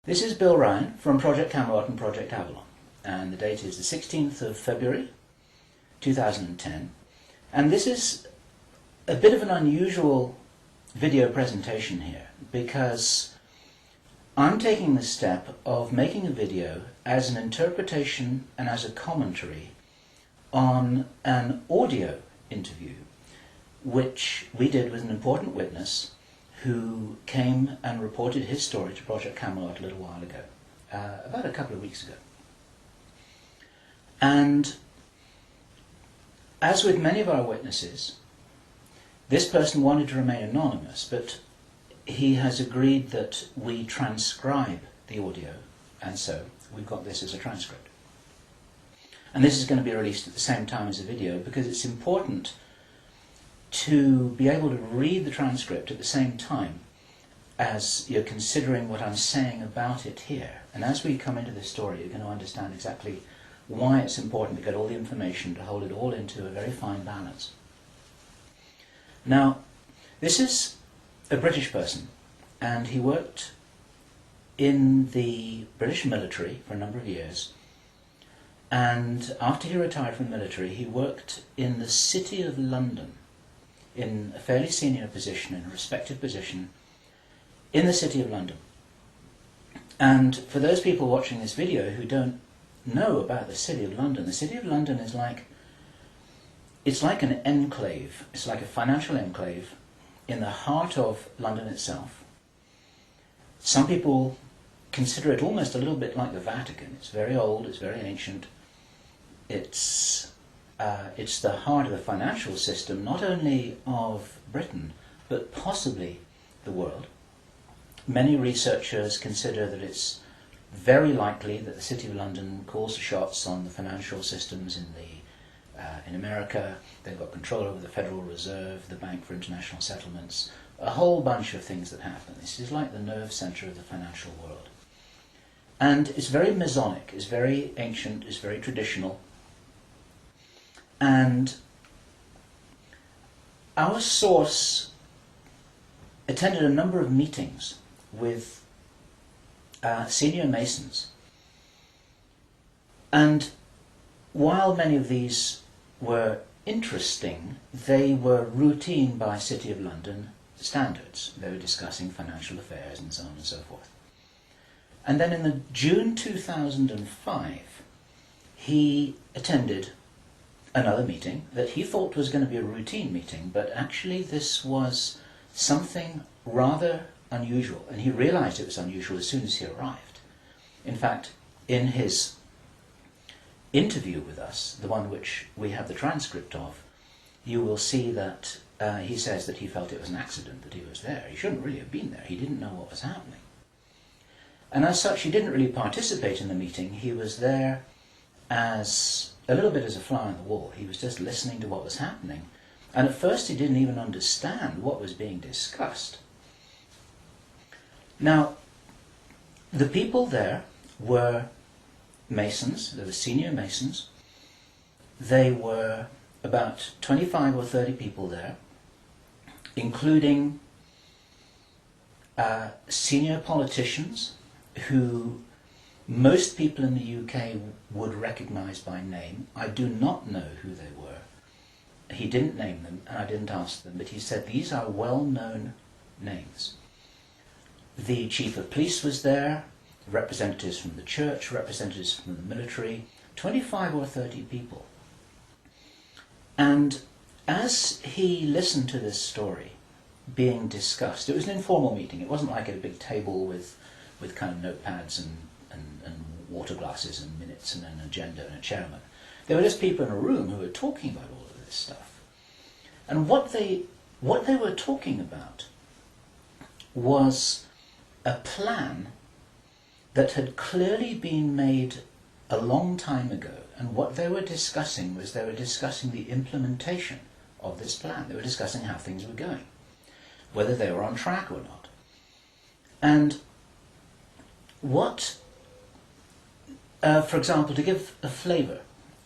This is Bill Ryan from Project Camelot and Project Avalon, and the date is the 16th of February 2010, and this is a bit of an unusual video presentation here because I'm taking the step of making a video as an interpretation and as a commentary on an audio interview which we did with an important witness who came and reported his story to Project Camelot a little while ago, about a couple of weeks ago. And as with many of our witnesses, this person wanted to remain anonymous, but he has agreed that we transcribe the audio, and so we've got this as a transcript. And this is going to be released at the same time as the video because it's important to be able to read the transcript at the same time as you're considering what I'm saying about it here. And as we come into this story, you're going to understand exactly why it's important to get all the information, to hold it all into a very fine balance. Now, this is a British person, and he worked in the British military for a number of years. And after he retired from the military, he worked in the City of London, in a fairly senior position, in a respected position, in the City of London. And for those people watching this video who don't know about the City of London, the City of London is it's like an enclave, it's like a financial enclave in the heart of London itself. Some people consider it almost a little bit like the Vatican. It's very old, it's very ancient, it's the heart of the financial system, not only of Britain, but possibly the world. Many researchers consider that it's very likely that the City of London calls the shots on the financial systems in America. They've got control over the Federal Reserve, the Bank for International Settlements, a whole bunch of things that happen. This is like the nerve center of the financial world. And it's very Masonic, it's very ancient, it's very traditional. And our source attended a number of meetings with senior Masons. And while many of these were interesting, they were routine by City of London standards. They were discussing financial affairs and so on and so forth. And then in the June 2005, he attended another meeting that he thought was going to be a routine meeting, but actually this was something rather unusual, and he realized it was unusual as soon as he arrived. In fact, in his interview with us, the one which we have the transcript of, you will see that he says that he felt it was an accident that he was there. He shouldn't really have been there. He didn't know what was happening. And as such, he didn't really participate in the meeting. He was there as a little bit as a fly on the wall. He was just listening to what was happening. And at first he didn't even understand what was being discussed. Now, the people there were Masons. They were senior Masons. They were about 25 or 30 people there, including senior politicians who most people in the UK would recognise by name. I do not know who they were. He didn't name them, and I didn't ask them, but he said these are well-known names. The chief of police was there, representatives from the church, representatives from the military, 25 or 30 people. And as he listened to this story being discussed, it was an informal meeting. It wasn't like at a big table with kind of notepads and water glasses and minutes and an agenda and a chairman. There were just people in a room who were talking about all of this stuff. And what they were talking about was a plan that had clearly been made a long time ago. And what they were discussing was they were discussing the implementation of this plan. They were discussing how things were going, whether they were on track or not. And what for example, to give a flavour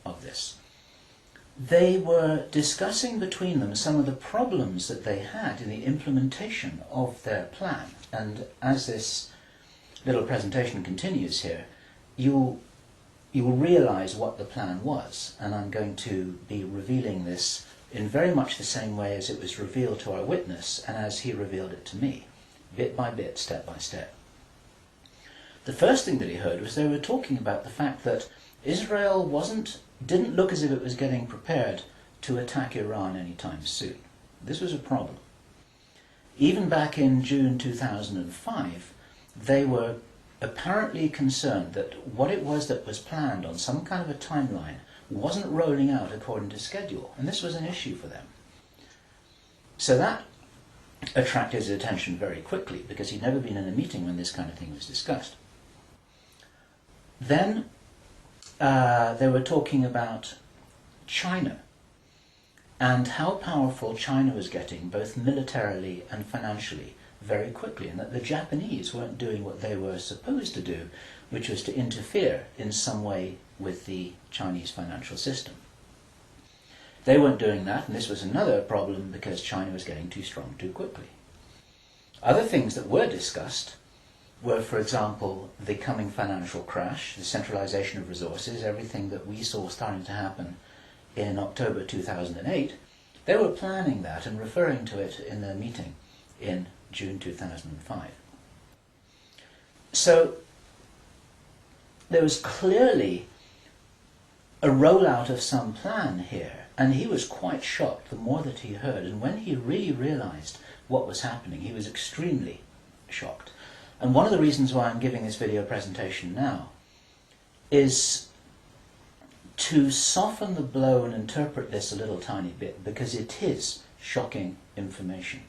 of this, they were discussing between them some of the problems that they had in the implementation of their plan. And as this little presentation continues here, you'll realize what the plan was, and I'm going to be revealing this in very much the same way as it was revealed to our witness and as he revealed it to me, bit by bit, step by step. The first thing that he heard was they were talking about the fact that Israel didn't look as if it was getting prepared to attack Iran anytime soon. This was a problem. Even back in June 2005, they were apparently concerned that what it was that was planned on some kind of a timeline wasn't rolling out according to schedule, and this was an issue for them. So that attracted his attention very quickly, because he'd never been in a meeting when this kind of thing was discussed. Then they were talking about China and how powerful China was getting, both militarily and financially, very quickly, and that the Japanese weren't doing what they were supposed to do, which was to interfere in some way with the Chinese financial system. They weren't doing that, and this was another problem because China was getting too strong too quickly. Other things that were discussed were, for example, the coming financial crash, the centralization of resources, everything that we saw starting to happen in October 2008. They were planning that and referring to it in their meeting in June 2005. So there was clearly a rollout of some plan here, and he was quite shocked the more that he heard, and when he really realized what was happening, he was extremely shocked. And one of the reasons why I'm giving this video presentation now is to soften the blow and interpret this a little tiny bit, because it is shocking information.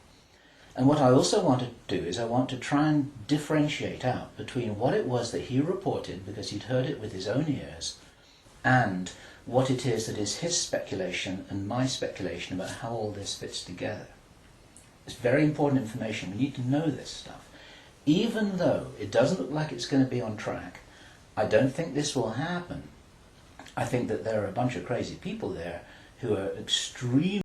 And what I also want to do is I want to try and differentiate out between what it was that he reported, because he'd heard it with his own ears, and what it is that is his speculation and my speculation about how all this fits together. It's very important information. We need to know this stuff. Even though it doesn't look like it's going to be on track, I don't think this will happen. I think that there are a bunch of crazy people there who are extremely